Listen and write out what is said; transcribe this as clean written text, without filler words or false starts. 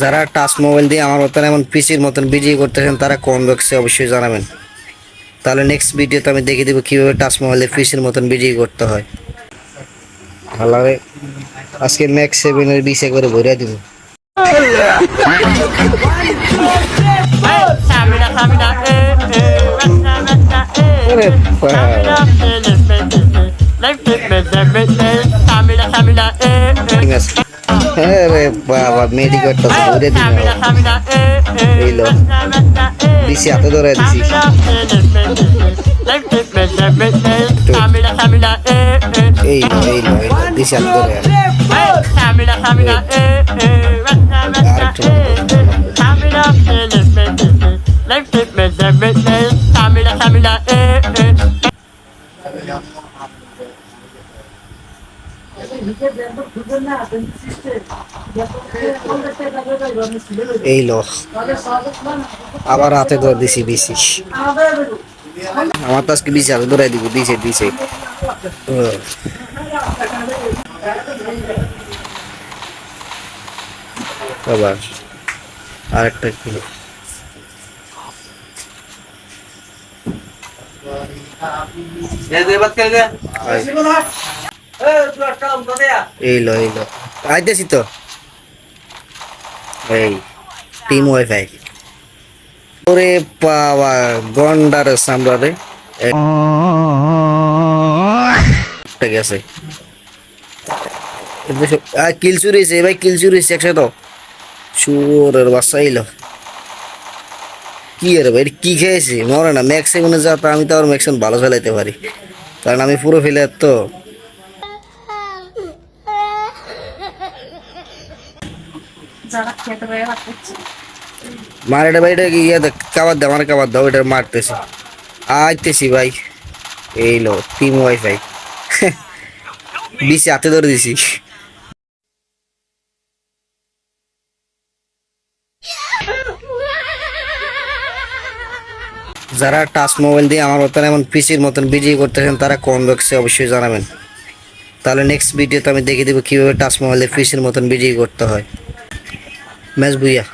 যারা touch mobile দিয়ে আমার মতন এমন পিসির মতন বিজিং করতেছেন তারা কমেন্ট বক্সে অবশ্যই জানাবেন। তাহলে নেক্সট ভিডিওতে আমি দেখিয়ে দেবো কীভাবে টাচ মোবাইল দিয়ে পিসির মতন বিজিং করতে হয়। ভালো আজকে ম্যাক্স 7 এর 20 করে ভরিয়া দিব। আরে বাবা মেডিকেটটা ভরে দিল। এইলো দিছি হাতে ধরে দিছি। এইলো এইলো এইলো দিছি হাতে ধরে। এই লো আবার হাতে ধরে দিছি দিছি। আমার তো আজকে দিছি হাতে ধরে দিব দিছে দিছে। আবার আরেকটা কিলো এইলো এইলো আইতেছি তো। এই টিম ওয়াইফাই ওরে বাবা গন্ডার সামরা রে গেছে। কিল চুরিছে ভাই, কিল চুরিছে একসাথে তো শুয়োরের বাচ্চা এলো। কি রে ভাই কি খেয়েছি মরে না ম্যাক্সিমানে যা তা আমি তো আর ম্যাক্সিমাম ভালো চালাইতে পারি কারণ আমি পুরো ফেলে তো। মার এটা ভাই এটা ইয়ে কাবার দাও, আমার কাবার দাও, এটা মারতেছি আইতেছি ভাই। এই লো টিম ওয়াইফাই দিছি হাতে ধরে দিছি। যারা টাচ মোবাইল দিয়ে আমার মতন এমন পিসির মতন বিজিং করতেছেন তারা কমেন্ট বক্সে অবশ্যই জানাবেন। তাহলে নেক্সট ভিডিওতে আমি দেখিয়ে দেবো কীভাবে টাচ মোবাইল দিয়ে পিসির মতন বিজিং করতে হয়। ম্যাচ বুইয়া।